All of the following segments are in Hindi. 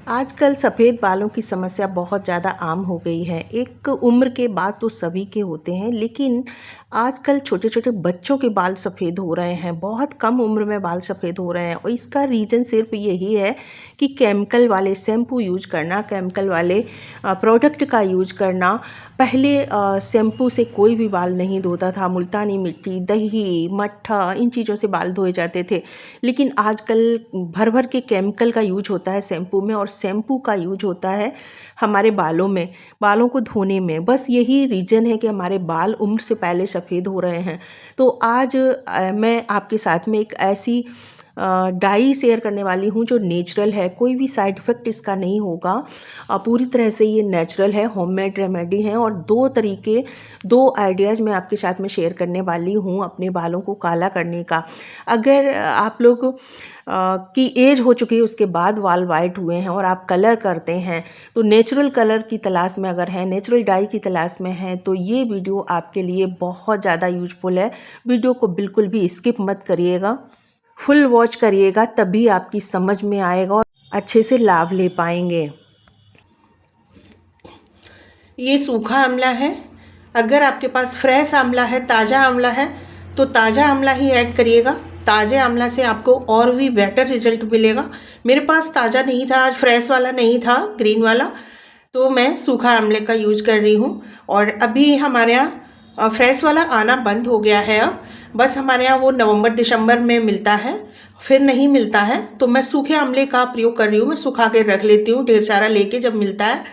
आजकल सफ़ेद बालों की समस्या बहुत ज़्यादा आम हो गई है। एक उम्र के बाद तो सभी के होते हैं, लेकिन आजकल छोटे-छोटे बच्चों के बाल सफ़ेद हो रहे हैं। बहुत कम उम्र में बाल सफ़ेद हो रहे हैं और इसका रीज़न सिर्फ़ यही है कि केमिकल वाले शैम्पू यूज़ करना, केमिकल वाले प्रोडक्ट का यूज़ करना। पहले शैम्पू से कोई भी बाल नहीं धोता था। मुल्तानी मिट्टी, दही, मट्ठा इन चीज़ों से बाल धोए जाते थे। लेकिन आजकल भर-भर के केमिकल का यूज़ होता है शैम्पू में और शैम्पू का यूज़ होता है हमारे बालों में, बालों को धोने में। बस यही रीज़न है कि हमारे बाल उम्र से पहले सफ़ेद हो रहे हैं। तो आज मैं आपके साथ में एक ऐसी डाई शेयर करने वाली हूँ जो नेचुरल है, कोई भी साइड इफ़ेक्ट इसका नहीं होगा। पूरी तरह से ये नेचुरल है, होममेड रेमेडी है और 2 आइडियाज़ मैं आपके साथ में शेयर करने वाली हूँ अपने बालों को काला करने का। अगर आप लोग की एज हो चुकी है, उसके बाद बाल वाइट हुए हैं और आप कलर करते हैं, तो नेचुरल कलर की तलाश में अगर हैं, नेचुरल डाई की तलाश में हैं, तो ये वीडियो आपके लिए बहुत ज़्यादा यूज़फुल है। वीडियो को बिल्कुल भी स्किप मत करिएगा, फुल वॉच करिएगा, तभी आपकी समझ में आएगा और अच्छे से लाभ ले पाएंगे। ये सूखा आंवला है। अगर आपके पास फ्रेश आंवला है, ताज़ा आंवला है, तो ताज़ा आंवला ही ऐड करिएगा। ताज़े आंवला से आपको और भी बेटर रिजल्ट मिलेगा। मेरे पास ताज़ा नहीं था, आज फ्रेश वाला नहीं था, ग्रीन वाला, तो मैं सूखा आंवले का यूज़ कर रही हूँ। और अभी हमारे यहाँ फ्रेश वाला आना बंद हो गया है। अब बस हमारे यहाँ वो नवंबर दिसंबर में मिलता है, फिर नहीं मिलता है। तो मैं सूखे आंवले का प्रयोग कर रही हूँ। मैं सुखा के रख लेती हूँ ढेर सारा लेके, जब मिलता है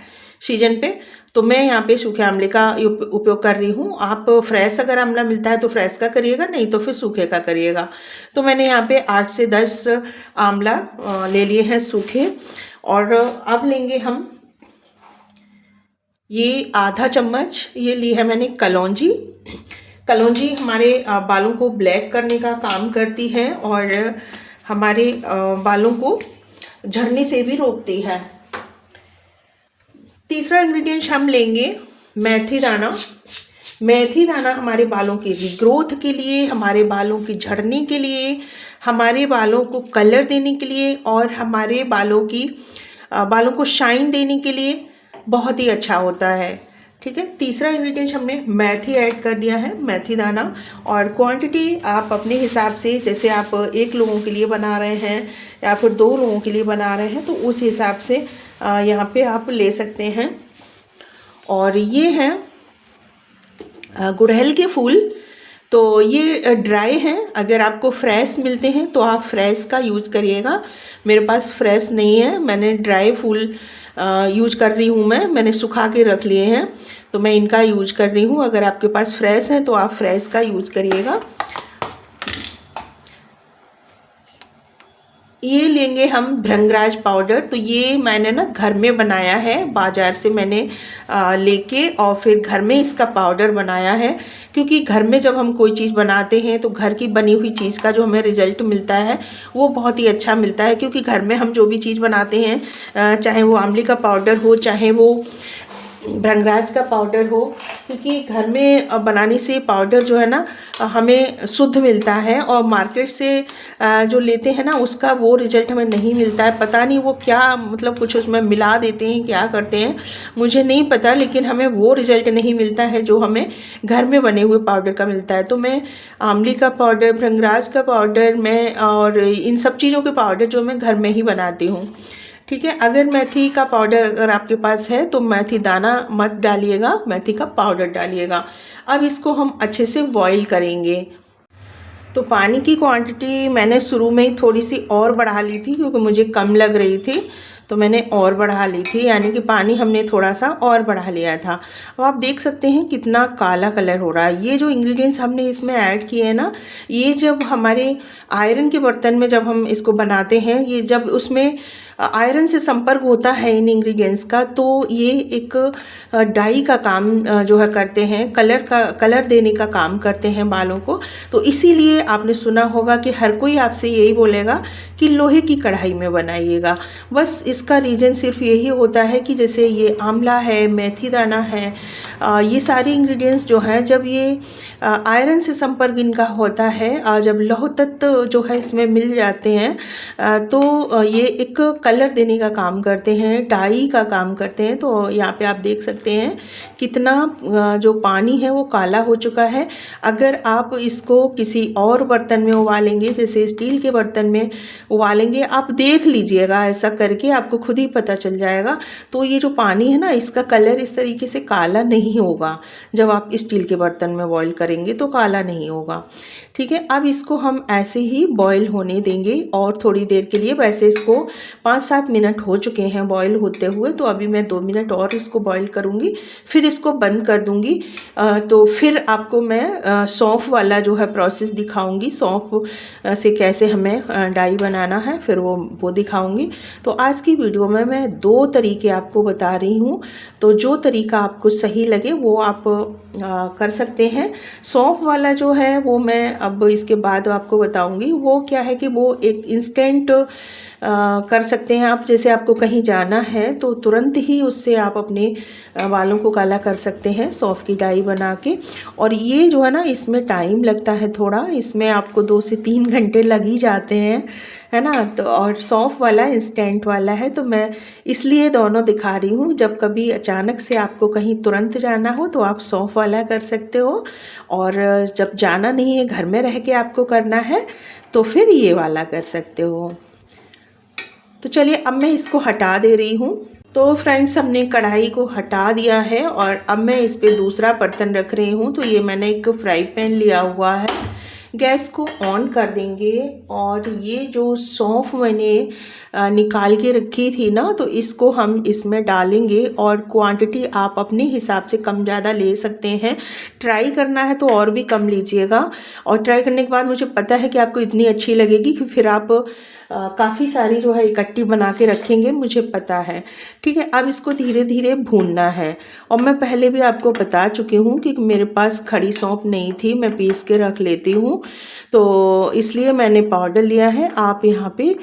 सीजन पे, तो मैं यहाँ पे सूखे आंवले का उपयोग कर रही हूँ। आप फ्रेश अगर आंवला मिलता है तो फ्रेश का करिएगा, नहीं तो फिर सूखे का करिएगा। तो मैंने यहाँ पे 8 से 10 आंवला ले लिए हैं सूखे। और अब लेंगे हम ये आधा चम्मच ये ली है मैंने कलौंजी। कलौंजी हमारे बालों को ब्लैक करने का काम करती है और हमारे बालों को झड़ने से भी रोकती है। तीसरा इंग्रेडिएंट हम लेंगे मेथी दाना। मेथी दाना हमारे बालों के रीग्रोथ के लिए, हमारे बालों की झड़ने के लिए, हमारे बालों को कलर देने के लिए और हमारे बालों को शाइन देने के लिए बहुत ही अच्छा होता है। ठीक है, तीसरा इंग्रेडिएंट हमने मेथी ऐड कर दिया है, मेथी दाना। और क्वांटिटी आप अपने हिसाब से, जैसे आप 1 लोगों के लिए बना रहे हैं या फिर 2 लोगों के लिए बना रहे हैं, तो उस हिसाब से यहाँ पे आप ले सकते हैं। और ये हैं गुड़हल के फूल। तो ये ड्राई हैं, अगर आपको फ्रेश मिलते हैं तो आप फ्रेश का यूज़ करिएगा। मेरे पास फ्रेश नहीं है, मैंने ड्राई फूल यूज कर रही हूँ। मैंने सुखा के रख लिए हैं, तो मैं इनका यूज कर रही हूँ। अगर आपके पास फ्रेश है तो आप फ्रेश का यूज करिएगा। ये लेंगे हम भृंगराज पाउडर। तो ये मैंने ना घर में बनाया है, बाज़ार से मैंने लेके और फिर घर में इसका पाउडर बनाया है। क्योंकि घर में जब हम कोई चीज़ बनाते हैं तो घर की बनी हुई चीज़ का जो हमें रिजल्ट मिलता है वो बहुत ही अच्छा मिलता है। क्योंकि घर में हम जो भी चीज़ बनाते हैं, चाहे वो आंवले का पाउडर हो, चाहे वो भृंगराज का पाउडर हो, क्योंकि घर में बनाने से पाउडर जो है ना हमें शुद्ध मिलता है और मार्केट से जो लेते हैं ना उसका वो रिजल्ट हमें नहीं मिलता है। पता नहीं वो क्या, मतलब कुछ उसमें मिला देते हैं, क्या करते हैं मुझे नहीं पता, लेकिन हमें वो रिजल्ट नहीं मिलता है जो हमें घर में बने हुए पाउडर का मिलता है। तो मैं आंवले का पाउडर, भृंगराज का पाउडर, मैं और इन सब चीज़ों के पाउडर जो मैं घर में ही बनाती हूँ। ठीक है, अगर मेथी का पाउडर अगर आपके पास है तो मेथी दाना मत डालिएगा, मेथी का पाउडर डालिएगा। अब इसको हम अच्छे से बॉईल करेंगे। तो पानी की क्वांटिटी मैंने शुरू में ही थोड़ी सी और बढ़ा ली थी, क्योंकि मुझे कम लग रही थी, तो मैंने और बढ़ा ली थी, यानी कि पानी हमने थोड़ा सा और बढ़ा लिया था। अब आप देख सकते हैं कितना काला कलर हो रहा है। ये जो इंग्रेडिएंट्स हमने इसमें ऐड किए हैं ना, ये जब हमारे आयरन के बर्तन में जब हम इसको बनाते हैं, ये जब उसमें आयरन से संपर्क होता है इन इंग्रेडिएंट्स का, तो ये एक डाई का काम जो है करते हैं, कलर देने का काम करते हैं बालों को। तो इसीलिए आपने सुना होगा कि हर कोई आपसे यही बोलेगा कि लोहे की कढ़ाई में बनाइएगा। बस इसका रीज़न सिर्फ यही होता है कि जैसे ये आंवला है, मेथी दाना है, ये सारे इंग्रेडिएंट्स जो हैं जब ये आयरन से संपर्क इनका होता है और जब लौह तत्व जो है इसमें मिल जाते हैं तो ये एक कलर देने का काम करते हैं, डाई का काम करते हैं। तो यहाँ पे आप देख सकते हैं कितना जो पानी है वो काला हो चुका है। अगर आप इसको किसी और बर्तन में उबालेंगे, जैसे स्टील के बर्तन में उबालेंगे, आप देख लीजिएगा, ऐसा करके आपको खुद ही पता चल जाएगा। तो ये जो पानी है ना, इसका कलर इस तरीके से काला नहीं होगा। जब आप स्टील के बर्तन में बॉईल करेंगे तो काला नहीं होगा। ठीक है, अब इसको हम ऐसे ही बॉईल होने देंगे और थोड़ी देर के लिए। वैसे इसको 5-7 मिनट हो चुके हैं बॉईल होते हुए, तो अभी मैं 2 मिनट और इसको बॉईल करूँगी, फिर इसको बंद कर दूँगी। तो फिर आपको मैं सौंफ वाला जो है प्रोसेस दिखाऊँगी, सौंफ से कैसे हमें डाई बनाना है, फिर वो दिखाऊँगी। तो आज की वीडियो में मैं 2 तरीके आपको बता रही हूँ, तो जो तरीका आपको सही लगे वो आप कर सकते हैं। सौंफ वाला जो है वो मैं अब इसके बाद आपको बताऊंगी। वो क्या है कि वो एक इंस्टेंट कर सकते हैं आप। जैसे आपको कहीं जाना है तो तुरंत ही उससे आप अपने बालों को काला कर सकते हैं सौंफ की डाई बना के। और ये जो है ना, इसमें टाइम लगता है थोड़ा, इसमें आपको 2 से 3 घंटे लग ही जाते हैं, है ना। तो और सौंफ वाला इंस्टेंट वाला है, तो मैं इसलिए दोनों दिखा रही हूँ। जब कभी अचानक से आपको कहीं तुरंत जाना हो तो आप सौंफ वाला कर सकते हो, और जब जाना नहीं है, घर में रह के आपको करना है, तो फिर ये वाला कर सकते हो। तो चलिए अब मैं इसको हटा दे रही हूँ। तो फ्रेंड्स, हमने कढ़ाई को हटा दिया है और अब मैं इस पे दूसरा बर्तन रख रही हूँ। तो ये मैंने एक फ्राई पैन लिया हुआ है, गैस को ऑन कर देंगे और ये जो सौंफ मैंने निकाल के रखी थी ना, तो इसको हम इसमें डालेंगे। और क्वांटिटी आप अपने हिसाब से कम ज़्यादा ले सकते हैं। ट्राई करना है तो और भी कम लीजिएगा, और ट्राई करने के बाद मुझे पता है कि आपको इतनी अच्छी लगेगी कि फिर आप काफ़ी सारी जो है इकट्ठी बना के रखेंगे, मुझे पता है। ठीक है, अब इसको धीरे धीरे भूनना है। और मैं पहले भी आपको बता चुकी हूँ कि मेरे पास खड़ी सौंफ नहीं थी, मैं पीस के रख लेती हूँ, तो इसलिए मैंने पाउडर लिया है। आप यहाँ पे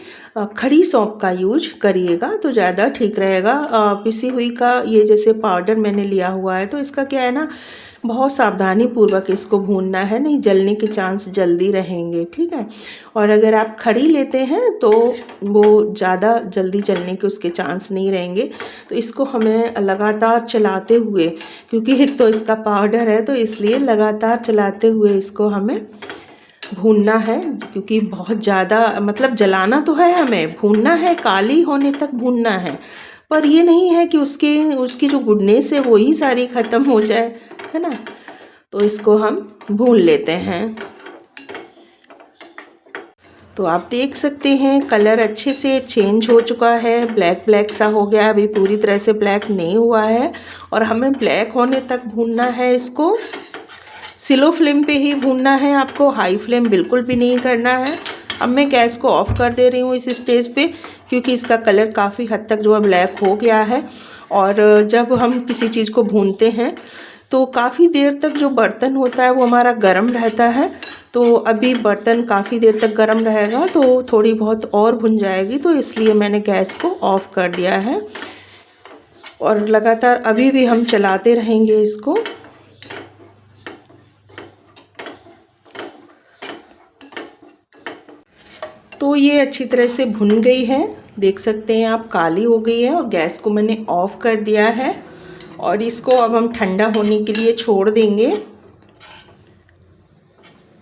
खड़ी सौंफ का यूज करिएगा तो ज़्यादा ठीक रहेगा। पिसी हुई का ये जैसे पाउडर मैंने लिया हुआ है, तो इसका क्या है ना, बहुत सावधानी पूर्वक इसको भूनना है, नहीं जलने के चांस जल्दी रहेंगे। ठीक है, और अगर आप खड़ी लेते हैं तो वो ज़्यादा जल्दी जलने के उसके चांस नहीं रहेंगे। तो इसको हमें लगातार चलाते हुए, क्योंकि एक तो इसका पाउडर है, तो इसलिए लगातार चलाते हुए इसको हमें भूनना है। क्योंकि बहुत ज़्यादा मतलब जलाना तो है, हमें भूनना है, काली होने तक भूनना है। पर ये नहीं है कि उसकी जो गुडनेस है वो ही सारी ख़त्म हो जाए, है ना। तो इसको हम भून लेते हैं। तो आप देख सकते हैं कलर अच्छे से चेंज हो चुका है, ब्लैक ब्लैक सा हो गया। अभी पूरी तरह से ब्लैक नहीं हुआ है, और हमें ब्लैक होने तक भूनना है। इसको स्लो फ्लेम पे ही भूनना है आपको, हाई फ्लेम बिल्कुल भी नहीं करना है। अब मैं गैस को ऑफ़ कर दे रही हूँ इस स्टेज पे, क्योंकि इसका कलर काफ़ी हद तक जो है ब्लैक हो गया है। और जब हम किसी चीज़ को भूनते हैं तो काफ़ी देर तक जो बर्तन होता है वो हमारा गर्म रहता है। तो अभी बर्तन काफ़ी देर तक गर्म रहेगा तो थोड़ी बहुत और भुन जाएगी, तो इसलिए मैंने गैस को ऑफ़ कर दिया है। और लगातार अभी भी हम चलाते रहेंगे इसको। तो ये अच्छी तरह से भुन गई है, देख सकते हैं आप, काली हो गई है। और गैस को मैंने ऑफ़ कर दिया है, और इसको अब हम ठंडा होने के लिए छोड़ देंगे।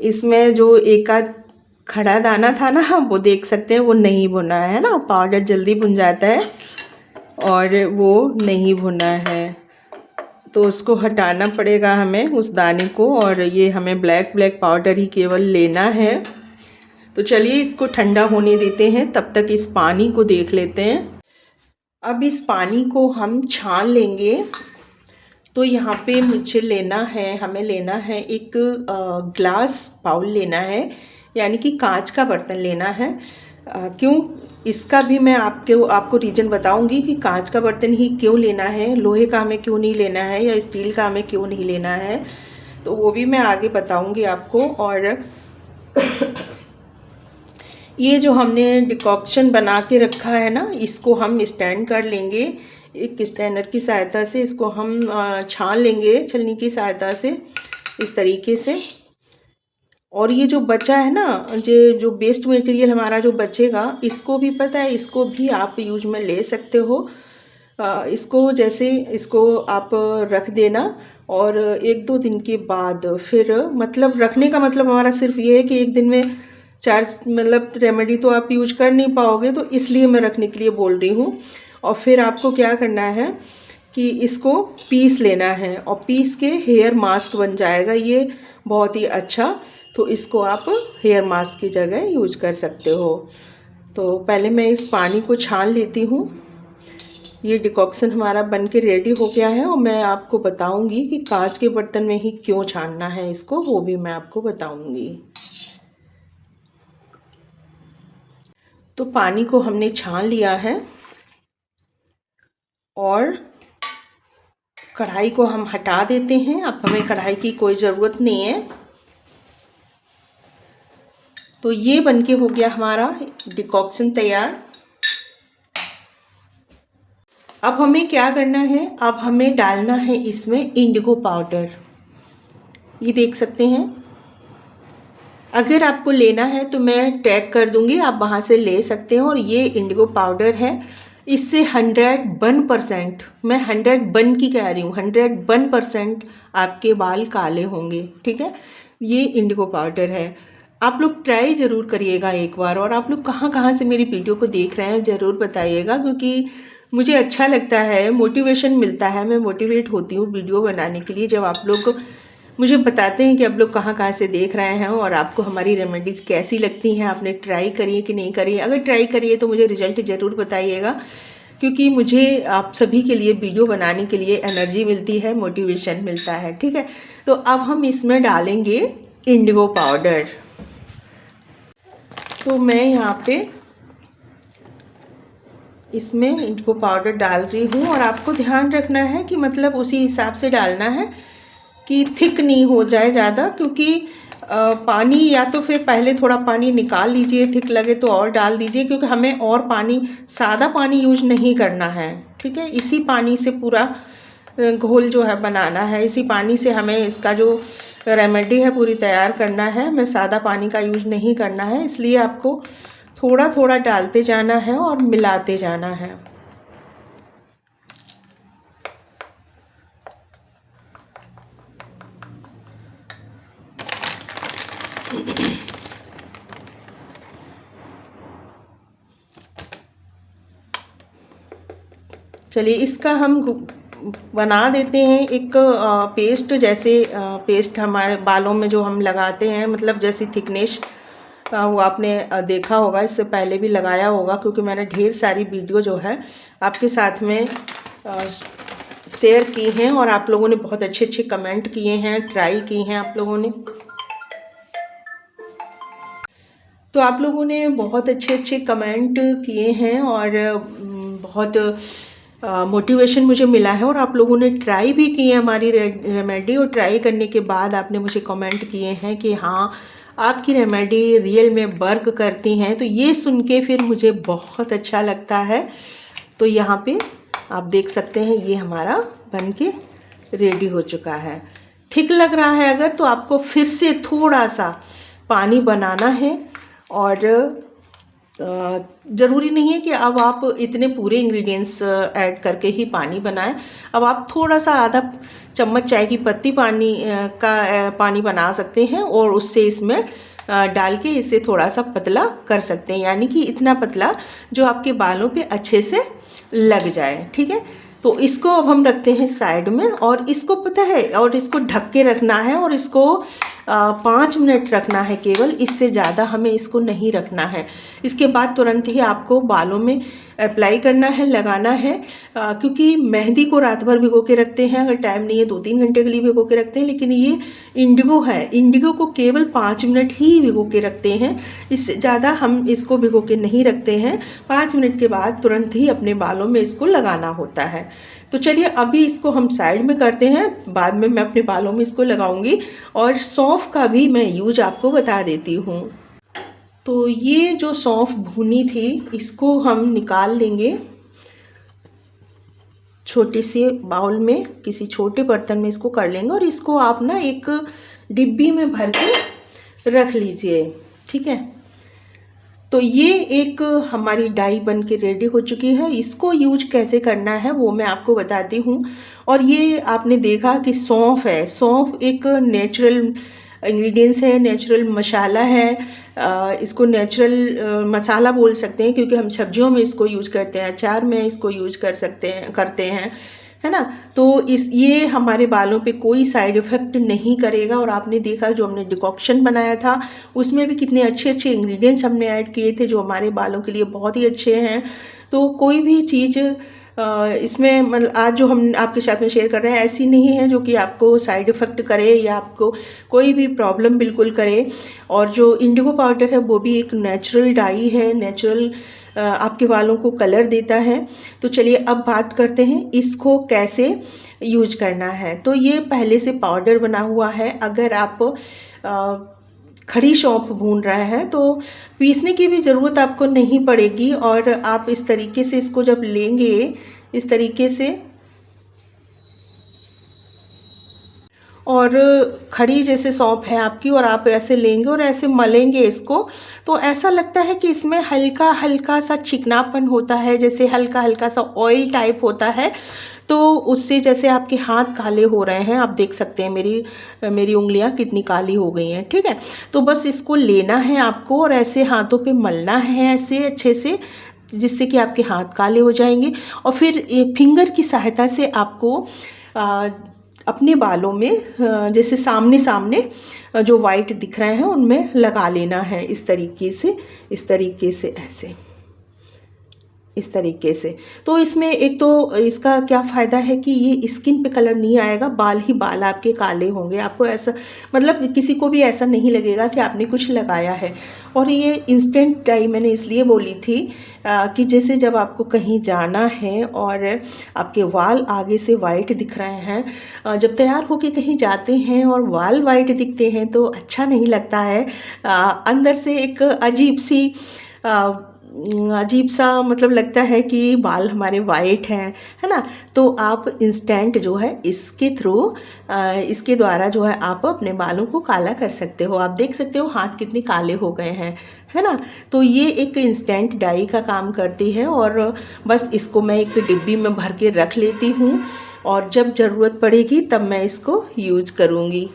इसमें जो एक आध खड़ा दाना था ना, वो देख सकते हैं वो नहीं भुना है ना। पाउडर जल्दी भुन जाता है और वो नहीं भुना है, तो उसको हटाना पड़ेगा हमें उस दाने को। और ये हमें ब्लैक ब्लैक पाउडर ही केवल लेना है। तो चलिए इसको ठंडा होने देते हैं, तब तक इस पानी को देख लेते हैं। अब इस पानी को हम छान लेंगे। तो यहाँ पे हमें लेना है एक ग्लास बाउल लेना है, यानी कि कांच का बर्तन लेना है। क्यों, इसका भी मैं आपको रीज़न बताऊंगी कि कांच का बर्तन ही क्यों लेना है, लोहे का हमें क्यों नहीं लेना है, या स्टील का हमें क्यों नहीं लेना है, तो वो भी मैं आगे बताऊंगी आपको। और ये जो हमने डिकॉक्शन बना के रखा है ना, इसको हम स्टैंड कर लेंगे। एक स्टैंडर की सहायता से इसको हम छान लेंगे, छलनी की सहायता से। इस तरीके से। और ये जो बचा है ना, ये जो वेस्ट मटेरियल हमारा जो बचेगा, इसको भी पता है, इसको भी आप यूज में ले सकते हो। इसको जैसे इसको आप रख देना और 1-2 दिन के बाद फिर, मतलब रखने का मतलब हमारा सिर्फ ये है कि एक दिन में 4 मतलब रेमेडी तो आप यूज कर नहीं पाओगे, तो इसलिए मैं रखने के लिए बोल रही हूँ। और फिर आपको क्या करना है कि इसको पीस लेना है और पीस के हेयर मास्क बन जाएगा ये बहुत ही अच्छा। तो इसको आप हेयर मास्क की जगह यूज कर सकते हो। तो पहले मैं इस पानी को छान लेती हूँ। ये डिकॉक्शन हमारा बन के रेडी हो गया है और मैं आपको बताऊंगी कि कांच के बर्तन में ही क्यों छानना है इसको, वो भी मैं आपको बताऊंगी। तो पानी को हमने छान लिया है और कढ़ाई को हम हटा देते हैं। अब हमें कढ़ाई की कोई ज़रूरत नहीं है। तो ये बनके हो गया हमारा डिकॉक्शन तैयार। अब हमें क्या करना है, अब हमें डालना है इसमें इंडिगो पाउडर। ये देख सकते हैं, अगर आपको लेना है तो मैं टैग कर दूंगी, आप वहाँ से ले सकते हैं। और ये इंडिगो पाउडर है, इससे 101%, मैं 101 की कह रही हूँ, 101% आपके बाल काले होंगे। ठीक है, ये इंडिगो पाउडर है। आप लोग ट्राई ज़रूर करिएगा एक बार। और आप लोग कहाँ कहाँ से मेरी वीडियो को देख रहे हैं ज़रूर बताइएगा, क्योंकि मुझे अच्छा लगता है, मोटिवेशन मिलता है, मैं मोटिवेट होती हूँ वीडियो बनाने के लिए जब आप लोग मुझे बताते हैं कि आप लोग कहाँ कहाँ से देख रहे हैं और आपको हमारी रेमेडीज़ कैसी लगती हैं, आपने ट्राई करी है कि नहीं करी है। अगर ट्राई करिए तो मुझे रिजल्ट ज़रूर बताइएगा, क्योंकि मुझे आप सभी के लिए वीडियो बनाने के लिए एनर्जी मिलती है, मोटिवेशन मिलता है। ठीक है, तो अब हम इसमें डालेंगे इंडिगो पाउडर। तो मैं यहाँ पे इसमें इंडिगो पाउडर डाल रही हूँ और आपको ध्यान रखना है कि मतलब उसी हिसाब से डालना है कि थिक नहीं हो जाए ज़्यादा, क्योंकि पानी या तो फिर पहले थोड़ा पानी निकाल लीजिए, थिक लगे तो और डाल दीजिए, क्योंकि हमें और पानी, सादा पानी यूज नहीं करना है। ठीक है, इसी पानी से पूरा घोल जो है बनाना है, इसी पानी से हमें इसका जो रेमेडी है पूरी तैयार करना है। हमें सादा पानी का यूज नहीं करना है, इसलिए आपको थोड़ा थोड़ा डालते जाना है और मिलाते जाना है। चलिए इसका हम बना देते हैं एक पेस्ट, जैसे पेस्ट हमारे बालों में जो हम लगाते हैं, मतलब जैसी थिकनेस, वो आपने देखा होगा, इससे पहले भी लगाया होगा, क्योंकि मैंने ढेर सारी वीडियो जो है आपके साथ में शेयर की हैं और आप लोगों ने बहुत अच्छे अच्छे कमेंट किए हैं, ट्राई की हैं आप लोगों ने। तो आप लोगों ने बहुत अच्छे अच्छे कमेंट किए हैं और बहुत मोटिवेशन मुझे मिला है। और आप लोगों ने ट्राई भी की है हमारी रेमेडी, और ट्राई करने के बाद आपने मुझे कमेंट किए हैं कि हाँ आपकी रेमेडी रियल में वर्क करती हैं। तो ये सुन के फिर मुझे बहुत अच्छा लगता है। तो यहाँ पे आप देख सकते हैं ये हमारा बन के रेडी हो चुका है। थिक लग रहा है अगर, तो आपको फिर से थोड़ा सा पानी बनाना है। और ज़रूरी नहीं है कि अब आप इतने पूरे इंग्रेडिएंट्स ऐड करके ही पानी बनाएं। अब आप थोड़ा सा आधा चम्मच चाय की पत्ती पानी का पानी बना सकते हैं और उससे इसमें डाल के इसे थोड़ा सा पतला कर सकते हैं, यानी कि इतना पतला जो आपके बालों पे अच्छे से लग जाए। ठीक है, तो इसको अब हम रखते हैं साइड में। और इसको पता है, और इसको ढक के रखना है और इसको 5 मिनट रखना है केवल, इससे ज़्यादा हमें इसको नहीं रखना है। इसके बाद तुरंत ही आपको बालों में अप्लाई करना है, लगाना है, क्योंकि मेहंदी को रात भर भिगो के रखते हैं, अगर टाइम नहीं है 2-3 घंटे के लिए भिगो के रखते हैं, लेकिन ये इंडिगो है, इंडिगो को केवल 5 मिनट ही भिगो के रखते हैं, इससे ज़्यादा हम इसको भिगो के नहीं रखते हैं। 5 मिनट के बाद तुरंत ही अपने बालों में इसको लगाना होता है। तो चलिए अभी इसको हम साइड में करते हैं, बाद में मैं अपने बालों में इसको लगाऊंगी। और सौंफ का भी मैं यूज आपको बता देती हूँ। तो ये जो सौंफ भुनी थी इसको हम निकाल लेंगे छोटे से बाउल में, किसी छोटे बर्तन में इसको कर लेंगे। और इसको आप ना एक डिब्बी में भर के रख लीजिए। ठीक है, तो ये एक हमारी डाई बन के रेडी हो चुकी है। इसको यूज कैसे करना है वो मैं आपको बताती हूँ। और ये आपने देखा कि सौंफ है, सौंफ एक नेचुरल इंग्रेडिएंट्स है, नेचुरल मसाला है। इसको नेचुरल मसाला बोल सकते हैं क्योंकि हम सब्जियों में इसको यूज करते हैं, अचार में इसको यूज करते हैं, है ना। तो ये हमारे बालों पे कोई साइड इफ़ेक्ट नहीं करेगा। और आपने देखा जो हमने डिकॉक्शन बनाया था उसमें भी कितने अच्छे अच्छे इंग्रेडिएंट्स हमने ऐड किए थे जो हमारे बालों के लिए बहुत ही अच्छे हैं। तो कोई भी चीज़ इसमें मतलब आज जो हम आपके साथ में शेयर कर रहे हैं ऐसी नहीं है जो कि आपको साइड इफ़ेक्ट करे या आपको कोई भी प्रॉब्लम बिल्कुल करे। और जो इंडिगो पाउडर है वो भी एक नेचुरल डाई है, नेचुरल आपके बालों को कलर देता है। तो चलिए अब बात करते हैं इसको कैसे यूज करना है। तो ये पहले से पाउडर बना हुआ है। अगर आप खड़ी सौंफ भून रहे हैं तो पीसने की भी ज़रूरत आपको नहीं पड़ेगी। और आप इस तरीके से इसको जब लेंगे, इस तरीके से, और खड़ी जैसे सौंफ है आपकी, और आप ऐसे लेंगे और ऐसे मलेंगे इसको, तो ऐसा लगता है कि इसमें हल्का हल्का सा चिकनापन होता है, जैसे हल्का हल्का सा ऑयल टाइप होता है। तो उससे जैसे आपके हाथ काले हो रहे हैं, आप देख सकते हैं मेरी उंगलियां कितनी काली हो गई हैं। ठीक है, तो बस इसको लेना है आपको और ऐसे हाथों पे मलना है ऐसे अच्छे से, जिससे कि आपके हाथ काले हो जाएंगे। और फिर फिंगर की सहायता से आपको अपने बालों में जैसे सामने सामने जो वाइट दिख रहे हैं उनमें लगा लेना है, इस तरीके से ऐसे, इस तरीके से। तो इसमें एक तो इसका क्या फ़ायदा है कि ये स्किन पे कलर नहीं आएगा, बाल ही बाल आपके काले होंगे। आपको ऐसा मतलब किसी को भी ऐसा नहीं लगेगा कि आपने कुछ लगाया है। और ये इंस्टेंट डाई मैंने इसलिए बोली थी कि जैसे जब आपको कहीं जाना है और आपके वाल आगे से वाइट दिख रहे हैं, जब तैयार होके कहीं जाते हैं और वाल वाइट दिखते हैं तो अच्छा नहीं लगता है। अंदर से एक अजीब सा मतलब लगता है कि बाल हमारे वाइट हैं, है ना। तो आप इंस्टेंट जो है इसके थ्रू, इसके द्वारा जो है आप अपने बालों को काला कर सकते हो। आप देख सकते हो हाथ कितने काले हो गए हैं, है ना। तो ये एक इंस्टेंट डाई का काम करती है। और बस इसको मैं एक डिब्बी में भर के रख लेती हूँ और जब ज़रूरत पड़ेगी तब मैं इसको यूज़ करूँगी।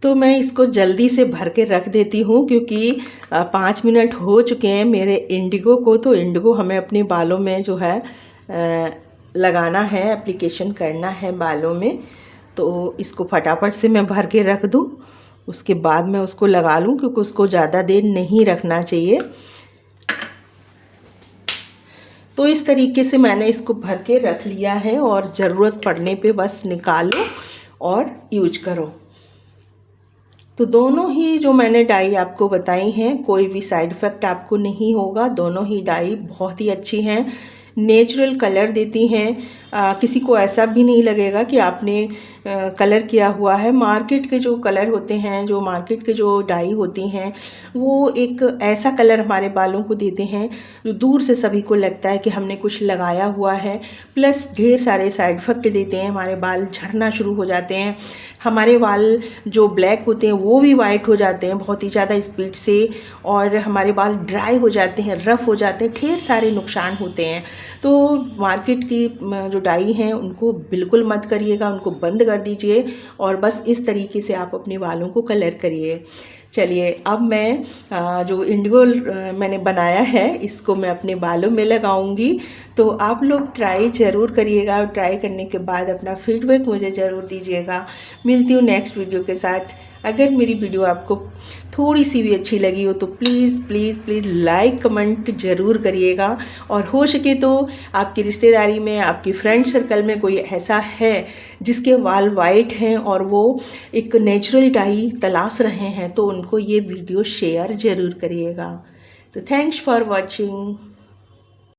तो मैं इसको जल्दी से भर के रख देती हूँ क्योंकि 5 मिनट हो चुके हैं मेरे इंडिगो को। तो इंडिगो हमें अपने बालों में जो है लगाना है, एप्लीकेशन करना है बालों में। तो इसको फटाफट से मैं भर के रख दूँ, उसके बाद मैं उसको लगा लूँ क्योंकि उसको ज़्यादा देर नहीं रखना चाहिए। तो इस तरीके से मैंने इसको भर के रख लिया है और ज़रूरत पड़ने पे बस निकालो और यूज करो। तो दोनों ही जो मैंने डाई आपको बताई हैं कोई भी साइड इफ़ेक्ट आपको नहीं होगा। दोनों ही डाई बहुत ही अच्छी हैं, नेचुरल कलर देती हैं। किसी को ऐसा भी नहीं लगेगा कि आपने कलर किया हुआ है। मार्केट के जो कलर होते हैं, जो मार्केट के जो डाई होती हैं, वो एक ऐसा कलर हमारे बालों को देते हैं जो दूर से सभी को लगता है कि हमने कुछ लगाया हुआ है। प्लस ढेर सारे साइड इफ़ेक्ट देते हैं, हमारे बाल झड़ना शुरू हो जाते हैं, हमारे बाल जो ब्लैक होते हैं वो भी वाइट हो जाते हैं बहुत ही ज़्यादा स्पीड से, और हमारे बाल ड्राई हो जाते हैं, रफ़ हो जाते हैं, ढेर सारे नुकसान होते हैं। तो मार्केट की जो डाई हैं उनको बिल्कुल मत करिएगा, उनको बंद कर दीजिए और बस इस तरीके से आप अपने बालों को कलर करिए। चलिए अब मैं जो इंडिगो मैंने बनाया है इसको मैं अपने बालों में लगाऊंगी। तो आप लोग ट्राई ज़रूर करिएगा और ट्राई करने के बाद अपना फीडबैक मुझे ज़रूर दीजिएगा। मिलती हूँ नेक्स्ट वीडियो के साथ। अगर मेरी वीडियो आपको थोड़ी सी भी अच्छी लगी हो तो please please please like comment ज़रूर करिएगा। और हो सके तो आपकी रिश्तेदारी में, आपकी फ्रेंड सर्कल में कोई ऐसा है जिसके बाल वाइट हैं और वो एक नेचुरल डाई तलाश रहे हैं तो उनको ये वीडियो शेयर ज़रूर करिएगा। तो थैंक्स फॉर वॉचिंग।